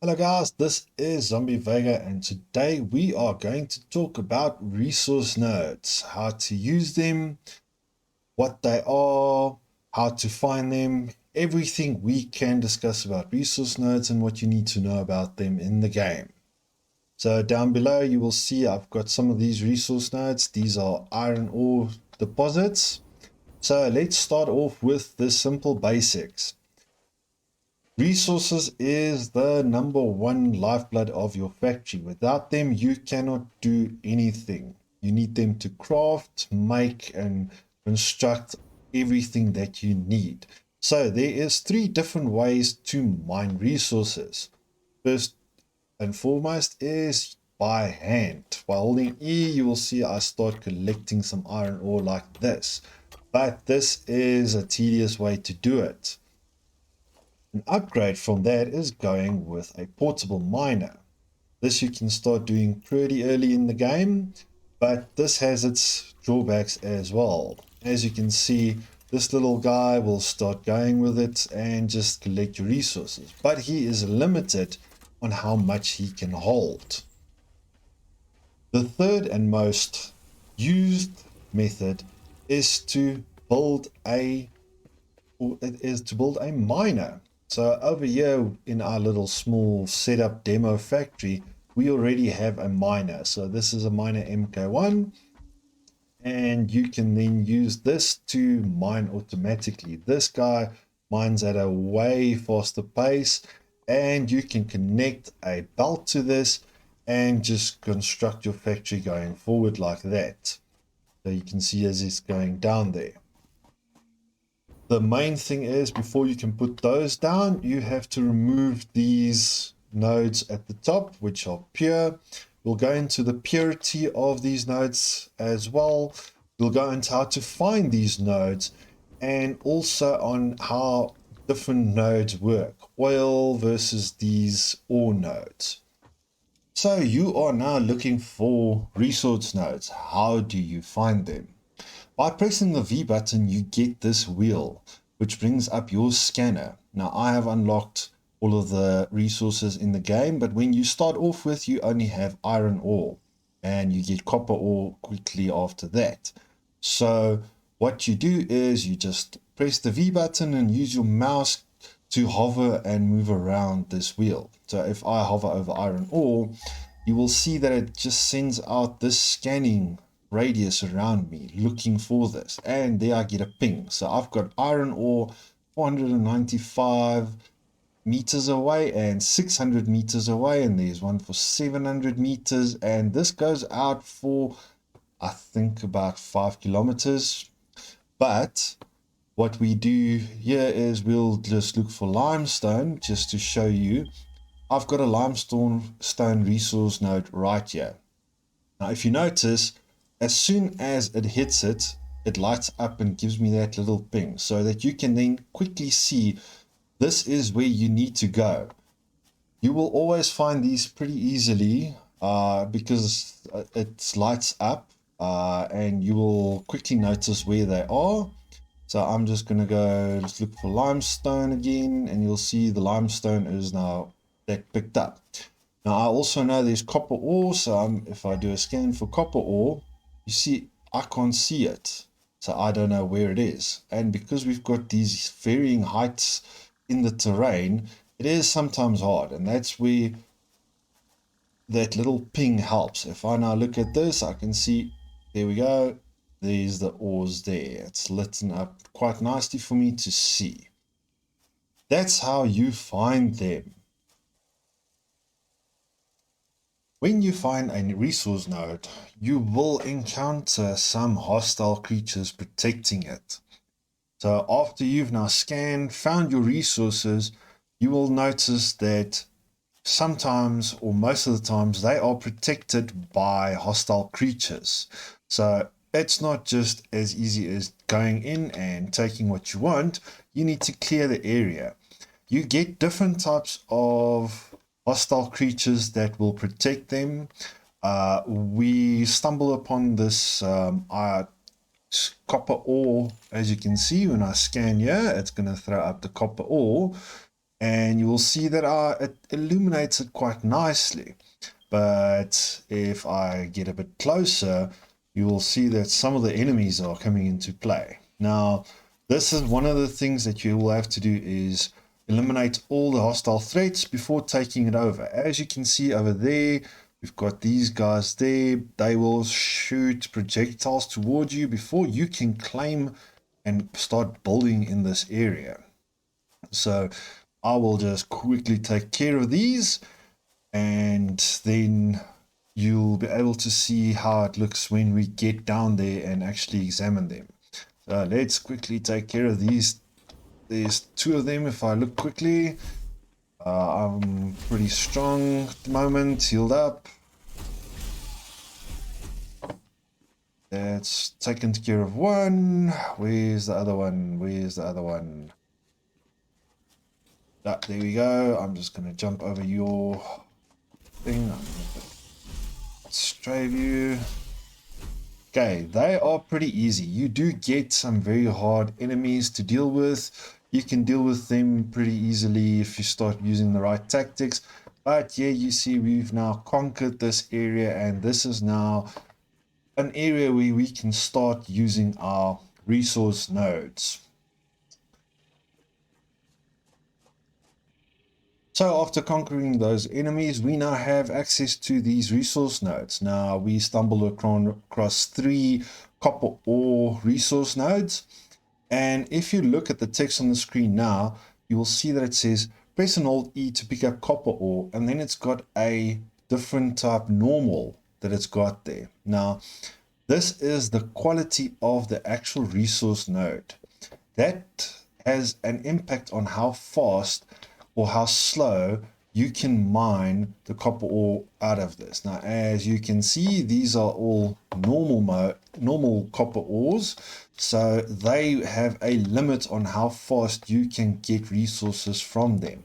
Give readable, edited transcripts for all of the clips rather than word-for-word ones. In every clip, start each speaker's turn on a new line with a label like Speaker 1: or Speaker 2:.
Speaker 1: Hello guys, this is Zombie Vega and today we are going to talk about resource nodes, how to use them, what they are, how to find them, everything we can discuss about resource nodes and what you need to know about them in the game. So down below you will see I've got some of these resource nodes. These are iron ore deposits. So let's start off with the simple basics. Resources is the #1 lifeblood of your factory. Without them, you cannot do anything. You need them to craft, make, and construct everything that you need. So there is 3 different ways to mine resources. First and foremost is by hand. While holding E, you will see I start collecting some iron ore like this. But this is a tedious way to do it. An upgrade from that is going with a portable miner. This you can start doing pretty early in the game, but this has its drawbacks as well. As you can see, this little guy will start going with it and just collect your resources, but he is limited on how much he can hold. The third and most used method is to build a miner. So over here in our little small setup demo factory, we already have a miner. So this is a miner MK1, and you can then use this to mine automatically. This guy mines at a way faster pace, and you can connect a belt to this and just construct your factory going forward like that. So you can see as it's going down there. The main thing is, before you can put those down, you have to remove these nodes at the top, which are pure. We'll go into the purity of these nodes as well. We'll go into how to find these nodes and also on how different nodes work. Oil versus these ore nodes. So you are now looking for resource nodes. How do you find them? By pressing the V button, you get this wheel, which brings up your scanner. Now, I have unlocked all of the resources in the game, but when you start off with, you only have iron ore, and you get copper ore quickly after that. So what you do is you just press the V button and use your mouse to hover and move around this wheel. So if I hover over iron ore, you will see that it just sends out this scanning radius around me looking for this, and there I get a ping. So I've got iron ore 495 meters away and 600 meters away, and there's one for 700 meters, and this goes out for I think about 5 kilometers. But what we do here is we'll just look for limestone, just to show you. I've got a limestone resource node right here. Now if you notice, as soon as it hits it, it lights up and gives me that little ping so that you can then quickly see this is where you need to go. You will always find these pretty easily because it lights up and you will quickly notice where they are. So I'm just going to go, let's look for limestone again, and you'll see the limestone is now that picked up. Now I also know there's copper ore, so if I do a scan for copper ore, you see, I can't see it, so I don't know where it is. And because we've got these varying heights in the terrain, it is sometimes hard, and that's where that little ping helps. If I now look at this, I can see, there we go, there's the ores there. It's lit up quite nicely for me to see. That's how you find them. When you find a resource node, you will encounter some hostile creatures protecting it. So after you've now scanned, found your resources, you will notice that sometimes, or most of the times, they are protected by hostile creatures. So it's not just as easy as going in and taking what you want. You need to clear the area. You get different types of hostile creatures that will protect them. We stumble upon this copper ore. As you can see, when I scan here, it's going to throw up the copper ore. and you will see that it illuminates it quite nicely. But if I get a bit closer, you will see that some of the enemies are coming into play. Now, this is one of the things that you will have to do is eliminate all the hostile threats before taking it over. As you can see over there, we've got these guys there. They will shoot projectiles towards you before you can claim and start building in this area. So I will just quickly take care of these, and then you'll be able to see how it looks when we get down there and actually examine them. So let's quickly take care of these. There's two of them if I look quickly. I'm pretty strong at the moment, healed up. That's taken care of one. Where's the other one? Where's the other one? Ah, there we go. I'm just going to jump over your thing. I'm going to stray view. Okay, they are pretty easy. You do get some very hard enemies to deal with. You can deal with them pretty easily if you start using the right tactics. But yeah, you see we've now conquered this area, and this is now an area where we can start using our resource nodes. So after conquering those enemies, we now have access to these resource nodes. Now we stumbled across 3 copper ore resource nodes. And if you look at the text on the screen now, you will see that it says press and hold E to pick up copper ore. And then it's got a different type normal that it's got there. Now, this is the quality of the actual resource node. That has an impact on how fast or how slow you can mine the copper ore out of this. Now, as you can see, these are all normal copper ores, so they have a limit on how fast you can get resources from them.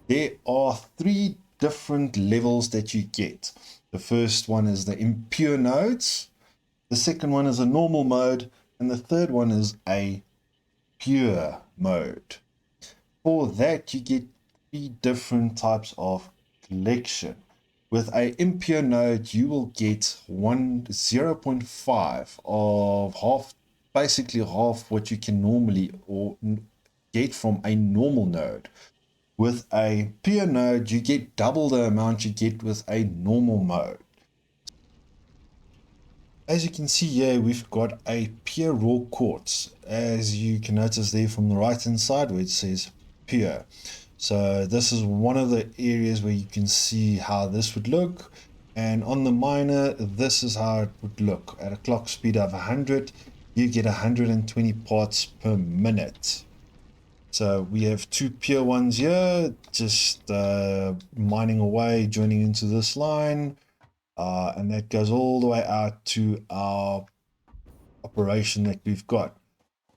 Speaker 1: There are 3 different levels that you get. The first one is the impure nodes, the second one is a normal mode, and the third one is a pure mode. For that, you get 3 different types of collection. With a impure node, you will get 0.5 of half, basically half what you can normally or get from a normal node. With a pure node, you get double the amount you get with a normal mode. As you can see here, we've got a pure raw quartz, as you can notice there from the right hand side where it says pure. So this is one of the areas where you can see how this would look, and on the miner this is how it would look. At a clock speed of 100, you get 120 parts per minute. So we have 2 pure ones here, just mining away, joining into this line. And that goes all the way out to our operation that we've got.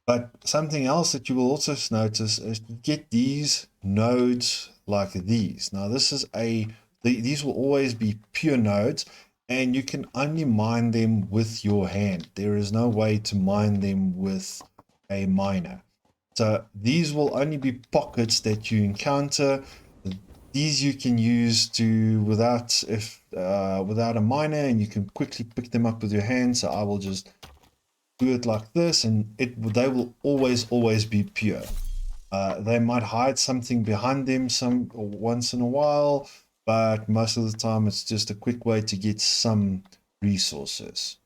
Speaker 1: But something else that you will also notice is you get these nodes like these. Now this is these will always be pure nodes, and you can only mine them with your hand. There is no way to mine them with a miner. So these will only be pockets that you encounter. These you can use without a miner, and you can quickly pick them up with your hand. So I will just do it like this, and they will always be pure. They might hide something behind them once in a while, but most of the time it's just a quick way to get some resources.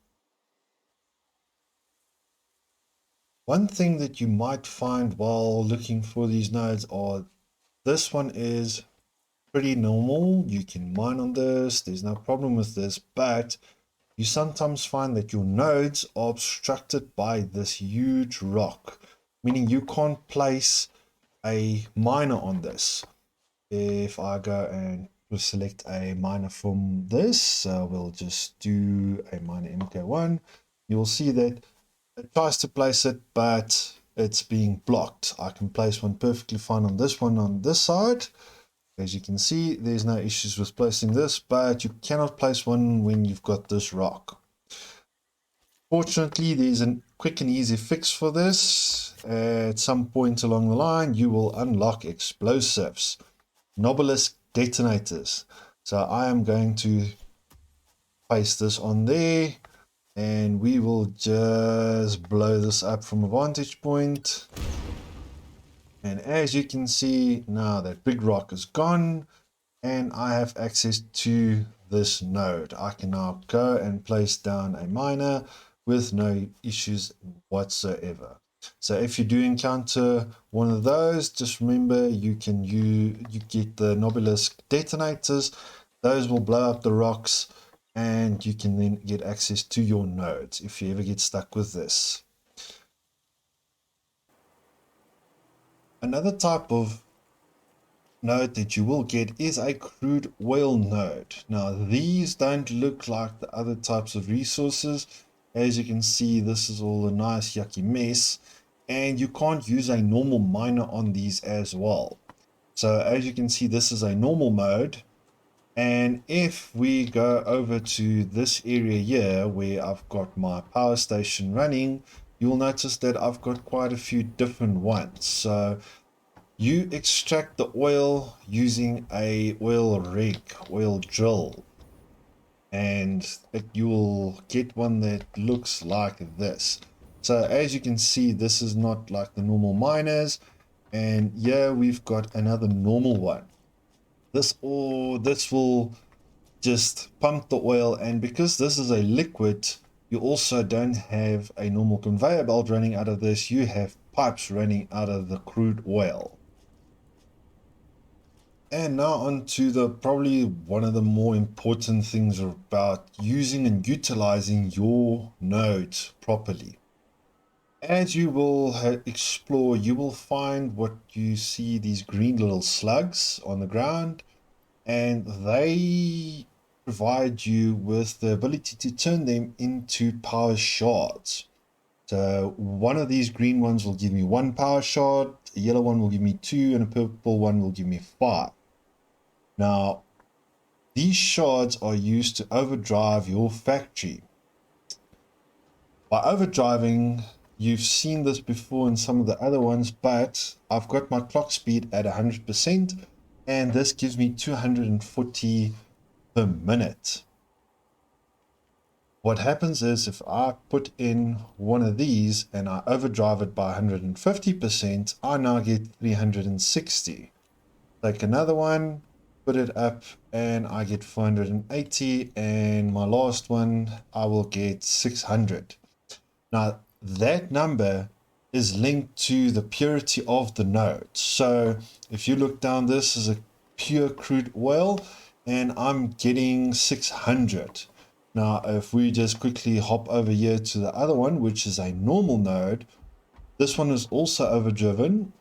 Speaker 1: One thing that you might find while looking for these nodes are, this one is pretty normal. You can mine on this, there's no problem with this, but you sometimes find that your nodes are obstructed by this huge rock, meaning you can't place a miner on this. If I go and select a miner from this, we'll just do a miner MK1, you'll see that it tries to place it, but it's being blocked. I can place one perfectly fine on this side. As you can see, there's no issues with placing this, but you cannot place one when you've got this rock. Fortunately, there's a quick and easy fix for this. at some point along the line, you will unlock explosives, obelisk detonators. So I am going to paste this on there, and we will just blow this up from a vantage point. And as you can see, now that big rock is gone and I have access to this node, I can now go and place down a miner with no issues whatsoever. So if you do encounter one of those, just remember you get the obelisk detonators. Those will blow up the rocks and you can then get access to your nodes if you ever get stuck with this. Another type of node that you will get is a crude oil node. Now these don't look like the other types of resources. As you can see, this is all a nice yucky mess, and you can't use a normal miner on these as well. So as you can see, this is a normal mode, and if we go over to this area here where I've got my power station running, you'll notice that I've got quite a few different ones. So you extract the oil using a oil rig, oil drill, and you'll get one that looks like this. So as you can see, this is not like the normal miners, and here we've got another normal one. This will just pump the oil, and because this is a liquid, you also don't have a normal conveyor belt running out of this. You have pipes running out of the crude oil. And now on to probably one of the more important things about using and utilizing your nodes properly. As you will explore, you will find what you see, these green little slugs on the ground, and they provide you with the ability to turn them into power shards. So one of these green ones will give me 1 power shard, a yellow one will give me 2, and a purple one will give me 5. Now, these shards are used to overdrive your factory. By overdriving, you've seen this before in some of the other ones, but I've got my clock speed at 100%, and this gives me 240 per minute. What happens is if I put in one of these and I overdrive it by 150%, I now get 360. Take another one, put it up, and I get 480, and my last one I will get 600. Now that number is linked to the purity of the node. So if you look down, this is a pure crude oil and I'm getting 600. Now if we just quickly hop over here to the other one, which is a normal node, this one is also overdriven.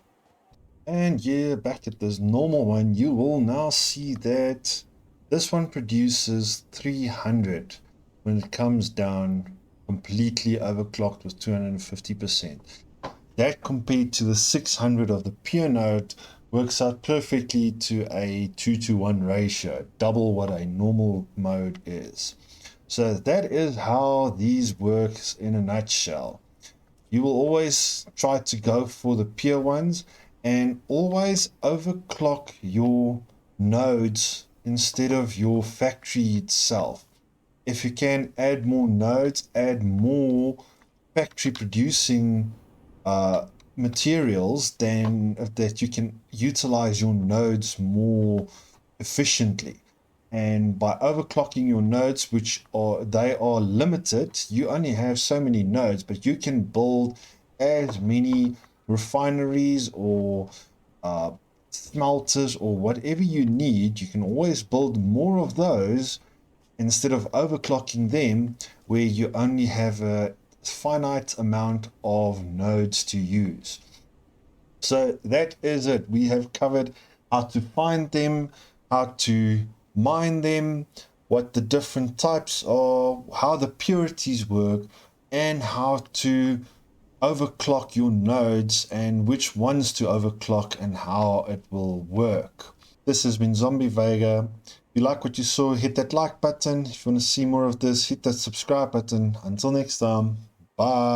Speaker 1: And yeah, back at this normal one, you will now see that this one produces 300 when it comes down completely overclocked with 250%. That compared to the 600 of the pure node works out perfectly to a 2-to-1 ratio, double what a normal mode is. So that is how these works in a nutshell. You will always try to go for the pure ones, and always overclock your nodes instead of your factory itself. If you can, add more nodes, add more factory producing materials, then that you can utilize your nodes more efficiently. And by overclocking your nodes, which are limited, you only have so many nodes, but you can build as many refineries or smelters or whatever you need. You can always build more of those instead of overclocking them, where you only have a finite amount of nodes to use. So that is it. We have covered how to find them, how to mine them, what the different types are, how the purities work, and how to overclock your nodes and which ones to overclock and how it will work. This has been Zombie Vega. If you like what you saw, hit that like button. If you want to see more of this, hit that subscribe button. Until next time, bye.